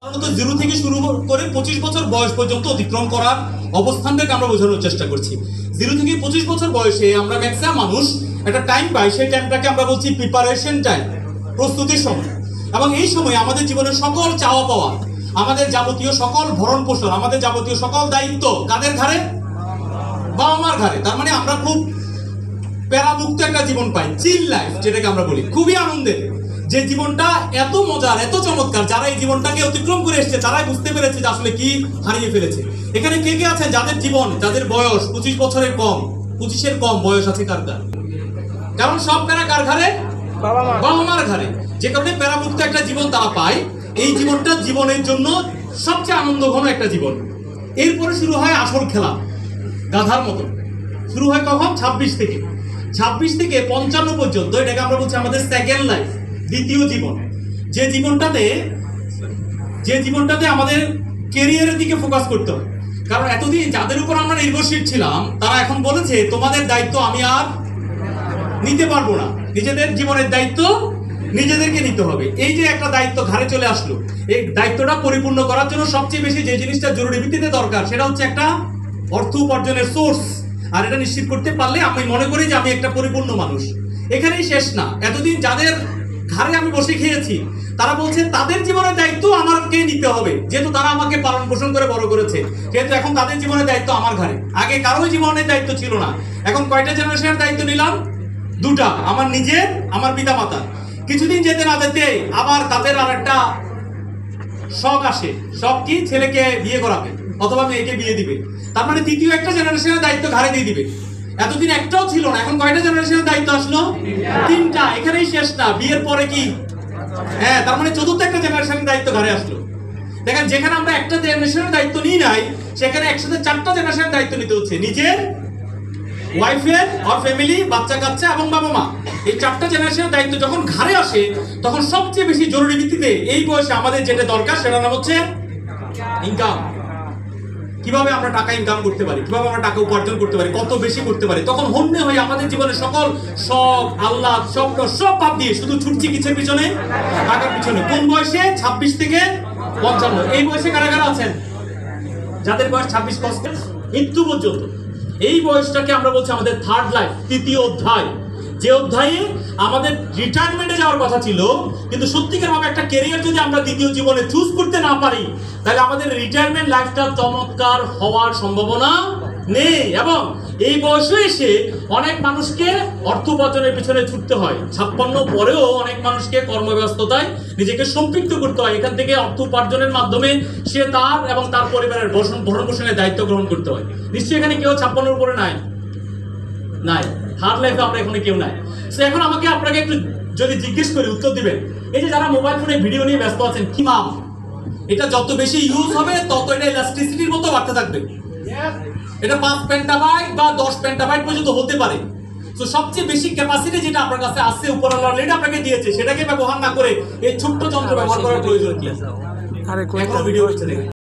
সাধারণত 0 থেকে শুরু করে 25 বছর বয়স পর্যন্ত অতিক্রম করার অবস্থানটাকে আমরা বোঝানোর চেষ্টা করছি। 0 থেকে 25 বছর বয়সে আমরা ম্যাক্সিমাম মানুষ একটা টাইম পাই, সেই টাইমটাকে আমরা বলছি প্রিপারেশন টাইম, প্রস্তুতির সময়। এবং এই সময় আমাদের জীবনের সকল চাওয়া পাওয়া, আমাদের যাবতীয় সকল ভরণ পোষণ, আমাদের যাবতীয় সকল দায়িত্ব কাদের ঘাড়ে? বাবা মার ঘাড়ে। তার মানে আমরা খুব প্যারামুক্ত একটা জীবন পাই, চিল লাইফ যেটাকে আমরা বলি, খুবই আনন্দের। যে জীবনটা এত মজার, এত চমৎকার, যারা এই জীবনটাকে অতিক্রম করে এসেছে তারাই বুঝতে পেরেছে যে আসলে কি হারিয়ে ফেলেছে। এখানে কে কে আছেন যাদের জীবন, যাদের বয়স 25 বছরের কম, 25-এর কম বয়স আছে কার কার? কারণ সব প্যারা কার ঘাড়ে? বাবা মার ঘাড়ে। যে কারণে প্যারামুক্ত একটা জীবন তারা পায়। এই জীবনটা জীবনের জন্য সবচেয়ে আনন্দঘন একটা জীবন। এরপরে শুরু হয় আসল খেলা, গাধার মতো। শুরু হয় কখন? 26 থেকে 55 পর্যন্ত। এটাকে আমরা বলছি আমাদের সেকেন্ড লাইফ, দ্বিতীয় জীবন। যে জীবনটাতে আমাদের ক্যারিয়ারের দিকে ফোকাস করতে হবে। কারণ এতদিন যাদের উপর আমরা নির্ভরশীল ছিলাম তারা এখন বলেছে তোমাদের দায়িত্ব আমি আর নিতে পারবো না, নিজেদের জীবনের দায়িত্ব নিজেদেরকে নিতে হবে। এই যে একটা দায়িত্ব ঘাড়ে চলে আসলো, এই দায়িত্বটা পরিপূর্ণ করার জন্য সবচেয়ে বেশি যে জিনিসটা জরুরি ভিত্তিতে দরকার সেটা হচ্ছে একটা অর্থ উপার্জনের সোর্স। আর এটা নিশ্চিত করতে পারলে আমি মনে করি যে আমি একটা পরিপূর্ণ মানুষ। এখানেই শেষ না। এতদিন যাদের ঘাড়ে আমি বসে খেয়েছি তারা বলছে তাদের জীবনের দায়িত্ব আমাকে নিতে হবে, যেহেতু তারা আমাকে পালন পোষণ করে বড় করেছে, যেহেতু এখন তাদের জীবনের দায়িত্ব আমার ঘাড়ে। আগে কারোই জীবনের দায়িত্ব ছিল না। এখন কয়টা জেনারেশনের দায়িত্ব নিলাম? 2টা, আমার নিজের, আমার পিতা মাতা। কিছুদিন যেতে না যেতে আবার তাদের আর একটা শখ আসে। শখ কি? ছেলেকে বিয়ে করাবে অথবা মেয়েকে বিয়ে দিবে। তার মানে তৃতীয় একটা জেনারেশনের দায়িত্ব ঘাড়ে দিয়ে দিবে। এতদিন একটাও ছিল না, এখন কয়টা জেনারেশনের দায়িত্ব আসলো? 3টা। এখানেই শেষ না, বিয়ের পরে কি? হ্যাঁ, তার মানে চতুর্থ একটা জেনারেশনের দায়িত্ব ঘাড়ে আসলো। দেখেন, যেখানে আমরা একটা জেনারেশনের দায়িত্ব নিই নাই, সেখানে একসাথে 4টা জেনারেশনের দায়িত্ব নিতে হচ্ছে। নিজের, ওয়াইফের, আর ফ্যামিলি, বাচ্চা কাচ্চা এবং বাবা মা। এই 4টা জেনারেশনের দায়িত্ব যখন ঘাড়ে আসে তখন সবচেয়ে বেশি জরুরি ভিত্তিতে এই বয়সে আমাদের যেটা দরকার সেটা নাম হচ্ছে ইনকাম। কিভাবে আমরা টাকা ইনকাম করতে পারি, কিভাবে আমরা টাকা উপার্জন করতে পারি, কত বেশি করতে পারি। তখন হন্যে হয়ে আমাদের জীবনের সকল শখ, আহ্লাদ, স্বপ্ন সব বাদ দিয়ে শুধু ছুটছি কিসের পিছনে? টাকার পিছনে। কোন বয়সে? 26 থেকে 55। এই বয়সে কারা কারা আছেন যাদের বয়স 26 বছর মৃত্যু পর্যন্ত? এই বয়সটাকে আমরা বলছি আমাদের থার্ড লাইফ, তৃতীয় অধ্যায়। যে অধ্যায়ে আমাদের রিটায়ারমেন্টে যাওয়ার কথা ছিল, কিন্তু সত্যিকার ভাবে একটা ক্যারিয়ার যদি আমরা দ্বিতীয় জীবনে চুজ করতে না পারি তাহলে আমাদের রিটায়ারমেন্ট লাইফটা চমৎকার হওয়ার সম্ভাবনা নেই। এবং এই বয়সে এসে অনেক মানুষকে অর্থ উপার্জনের পিছনে ছুটতে হয়। 56 পরেও অনেক মানুষকে কর্মব্যস্ততায় নিজেকে সম্পৃক্ত করতে হয়। এখান থেকে অর্থ উপার্জনের মাধ্যমে সে তার এবং তার পরিবারের ভরণ পোষণের দায়িত্ব গ্রহণ করতে হয়। নিশ্চয়ই এখানে কেউ 56 উপরে নাই। হার্ড লাইফে আমরা এখানে কেউ নাই। সো এখন আপনাকে একটু যদি জিজ্ঞেস করি উত্তর দিবেন। এই যে যারা মোবাইল ফোনে ভিডিও নিয়ে ব্যস্ত আছেন, কি মাম? এটা যত বেশি ইউজ হবে তত এটা ইলাস্টিসিটির মতো বাড়তে থাকবে। এটা 5 পেন্টাবাইট বা 10 পেন্টাবাইট পর্যন্ত হতে পারে। তো সবচেয়ে বেশি ক্যাপাসিটি যেটা আপনার কাছে আছে, উপরওয়ালা অলরেডি আপনাকে দিয়েছে, সেটাকে ব্যবহার না করে এই ছোট্ট যন্ত্র ব্যবহার করার প্রয়োজন কি? এখনো ভিডিও হচ্ছে দেখেন।